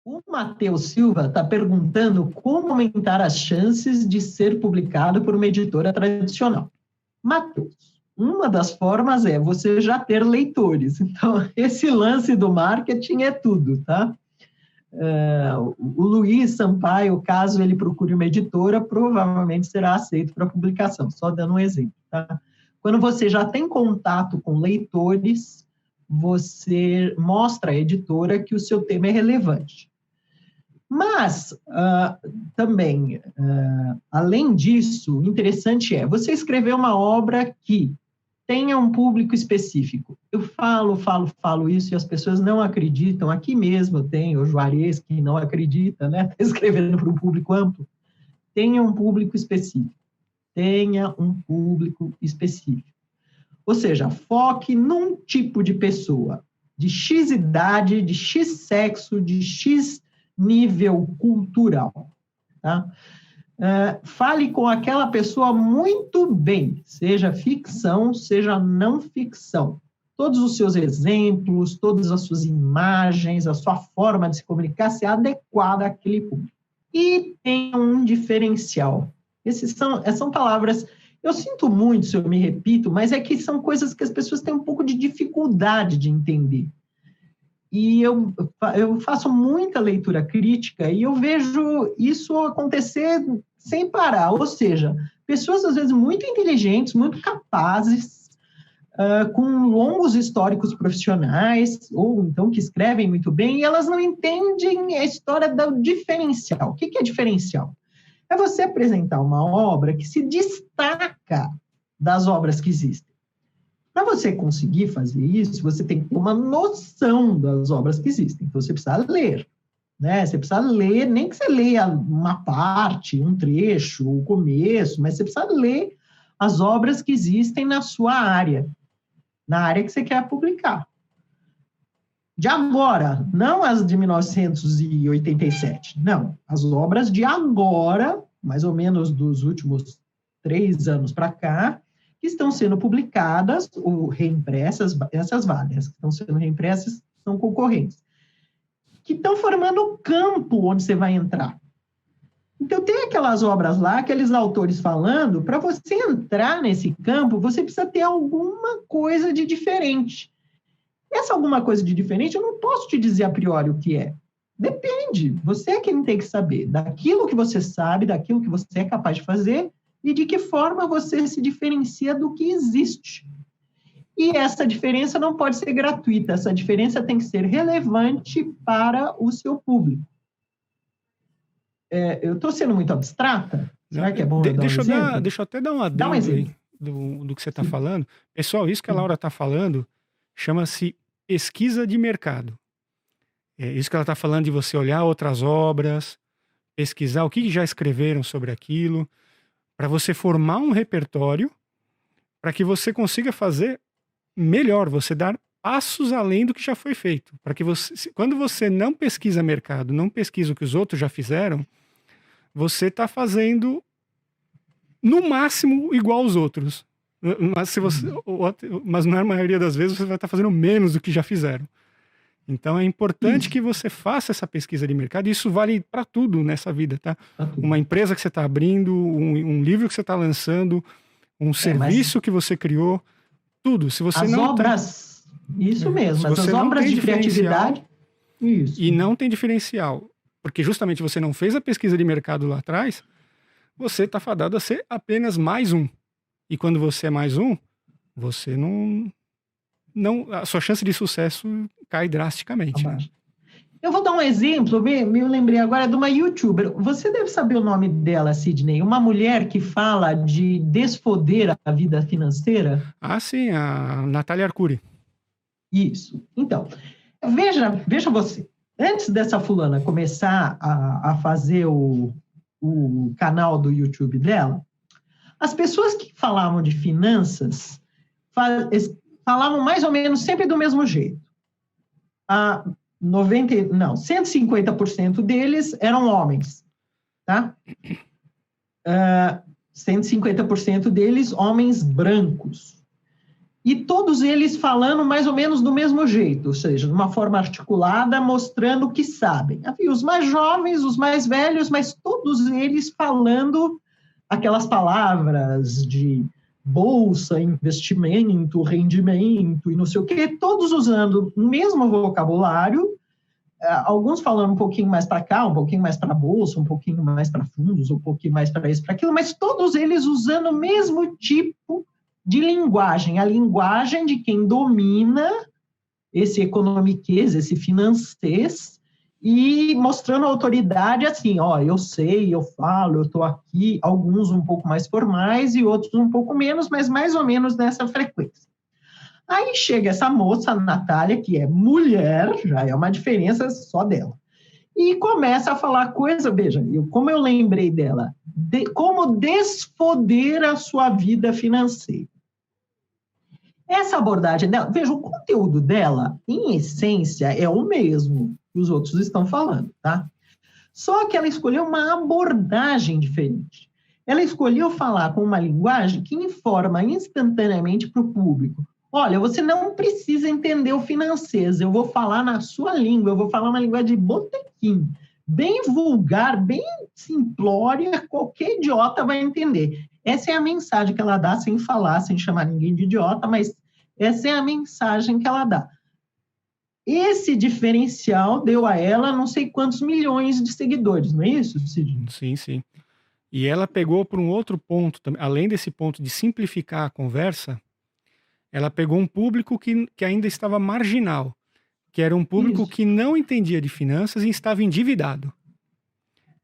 O Matheus Silva está perguntando como aumentar as chances de ser publicado por uma editora tradicional. Matheus, uma das formas é você já ter leitores. Então, esse lance do marketing é tudo, tá? O Luiz Sampaio, caso ele procure uma editora, provavelmente será aceito para publicação, só dando um exemplo, tá? Quando você já tem contato com leitores, você mostra à editora que o seu tema é relevante. Mas, também, além disso, o interessante é você escrever uma obra que tenha um público específico. Eu falo isso e as pessoas não acreditam. Aqui mesmo tem o Juarez que não acredita, né? Está escrevendo para um público amplo. Tenha um público específico. Tenha um público específico. Ou seja, foque num tipo de pessoa, de X idade, de X sexo, de X nível cultural, tá? Fale com aquela pessoa muito bem, seja ficção, seja não ficção. Todos os seus exemplos, todas as suas imagens, a sua forma de se comunicar se adequada àquele público. E tem um diferencial. Essas são palavras, eu sinto muito se eu me repito, mas é que são coisas que as pessoas têm um pouco de dificuldade de entender. E eu faço muita leitura crítica e eu vejo isso acontecer sem parar, ou seja, pessoas às vezes muito inteligentes, muito capazes, com longos históricos profissionais, ou então que escrevem muito bem, e elas não entendem a história do diferencial. O que é diferencial? É você apresentar uma obra que se destaca das obras que existem. Para você conseguir fazer isso, você tem que ter uma noção das obras que existem. Então, você precisa ler, né? Você precisa ler, nem que você leia uma parte, um trecho, o começo, mas você precisa ler as obras que existem na sua área, na área que você quer publicar. De agora, não as de 1987, não. As obras de agora, mais ou menos dos últimos 3 anos para cá, que estão sendo publicadas ou reimpressas, essas várias que estão sendo reimpressas são concorrentes, que estão formando o campo onde você vai entrar. Então, tem aquelas obras lá, aqueles autores falando, para você entrar nesse campo, você precisa ter alguma coisa de diferente. Essa alguma coisa de diferente, eu não posso te dizer a priori o que é. Depende, você é quem tem que saber daquilo que você sabe, daquilo que você é capaz de fazer, e de que forma você se diferencia do que existe. E essa diferença não pode ser gratuita, essa diferença tem que ser relevante para o seu público. Eu estou sendo muito abstrata? Será que é bom deixa eu até dar um adendo exemplo do que você está falando. Pessoal, isso que a Laura está falando chama-se pesquisa de mercado. É isso que ela está falando, de você olhar outras obras, pesquisar o que já escreveram sobre aquilo, para você formar um repertório, para que você consiga fazer melhor, você dar passos além do que já foi feito. Para que você, quando você não pesquisa mercado, não pesquisa o que os outros já fizeram, você está fazendo no máximo igual aos outros. Mas na maioria das vezes você vai estar fazendo menos do que já fizeram. Então é importante que você faça essa pesquisa de mercado, e isso vale para tudo nessa vida, tá? Uma empresa que você está abrindo, um livro que você está lançando, um serviço que você criou, tudo. Se você isso mesmo, mas as obras de criatividade... Isso. E não tem diferencial, porque justamente você não fez a pesquisa de mercado lá atrás, você está fadado a ser apenas mais um. E quando você é mais um, você não a sua chance de sucesso cai drasticamente. Né? Eu vou dar um exemplo, me lembrei agora de uma youtuber. Você deve saber o nome dela, Sidney. Uma mulher que fala de desfoder a vida financeira. Ah, sim, a Natália Arcuri. Isso. Então, veja você. Antes dessa fulana começar a fazer o canal do YouTube dela, as pessoas que falavam de finanças falavam mais ou menos sempre do mesmo jeito. 150% deles eram homens, tá? 150% deles homens brancos. e todos eles falando mais ou menos do mesmo jeito, ou seja, de uma forma articulada, mostrando o que sabem. Havia os mais jovens, os mais velhos, mas todos eles falando aquelas palavras de bolsa, investimento, rendimento e não sei o quê, todos usando o mesmo vocabulário, alguns falando um pouquinho mais para cá, um pouquinho mais para a bolsa, um pouquinho mais para fundos, um pouquinho mais para isso, para aquilo, mas todos eles usando o mesmo tipo de linguagem, a linguagem de quem domina esse economiquez, esse financês, e mostrando a autoridade assim, ó, eu sei, eu falo, eu estou aqui, alguns um pouco mais formais e outros um pouco menos, mas mais ou menos nessa frequência. Aí chega essa moça, a Natália, que é mulher, já é uma diferença só dela, e começa a falar coisa, veja, como eu lembrei dela, como desfoder a sua vida financeira. Essa abordagem dela, veja, o conteúdo dela, em essência, é o mesmo que os outros estão falando, tá? Só que ela escolheu uma abordagem diferente. Ela escolheu falar com uma linguagem que informa instantaneamente para o público. Olha, você não precisa entender o financeiro, eu vou falar na sua língua, eu vou falar uma linguagem de botequim, bem vulgar, bem simplória, qualquer idiota vai entender. Essa é a mensagem que ela dá, sem falar, sem chamar ninguém de idiota, mas essa é a mensagem que ela dá. Esse diferencial deu a ela não sei quantos milhões de seguidores, não é isso, Cid? Sim, sim. E ela pegou por um outro ponto, além desse ponto de simplificar a conversa, ela pegou um público que ainda estava marginal, que era um público Isso. que não entendia de finanças e estava endividado.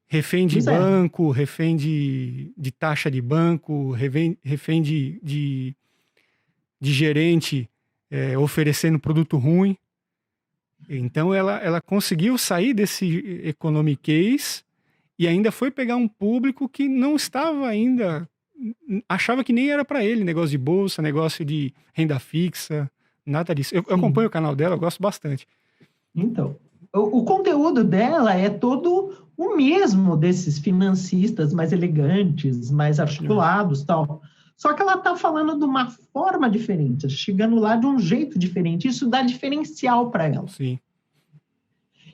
Refém de Pois é. banco, refém de taxa de banco, refém de gerente oferecendo produto ruim. Então ela conseguiu sair desse economiquez e ainda foi pegar um público que não estava ainda, achava que nem era para ele, negócio de bolsa, negócio de renda fixa, nada disso. Eu acompanho o canal dela, eu gosto bastante. Então, o conteúdo dela é todo o mesmo desses financistas mais elegantes, mais articulados, tal. Só que ela está falando de uma forma diferente, chegando lá de um jeito diferente. Isso dá diferencial para ela. Sim.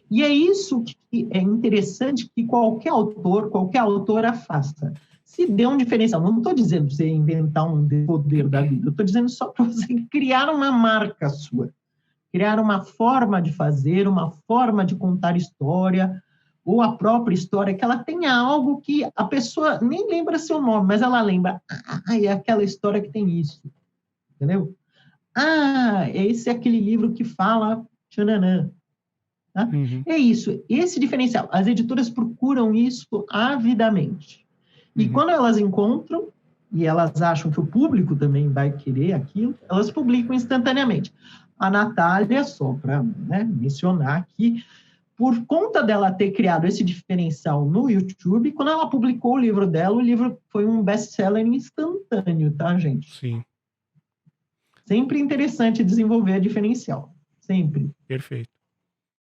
E é isso que é interessante que qualquer autor, qualquer autora faça. Se dê um diferencial. Não estou dizendo para você inventar um poder da vida. Eu estou dizendo só para você criar uma marca sua. Criar uma forma de fazer, uma forma de contar história, ou a própria história, que ela tenha algo que a pessoa nem lembra seu nome, mas ela lembra, é aquela história que tem isso, entendeu? Esse é aquele livro que fala tchananã. Tá? Uhum. É isso, esse diferencial. As editoras procuram isso avidamente. E quando elas encontram, e elas acham que o público também vai querer aquilo, elas publicam instantaneamente. A Natália, só para mencionar aqui, por conta dela ter criado esse diferencial no YouTube, quando ela publicou o livro dela, o livro foi um best-seller instantâneo, tá, gente? Sim. Sempre interessante desenvolver diferencial. Sempre. Perfeito.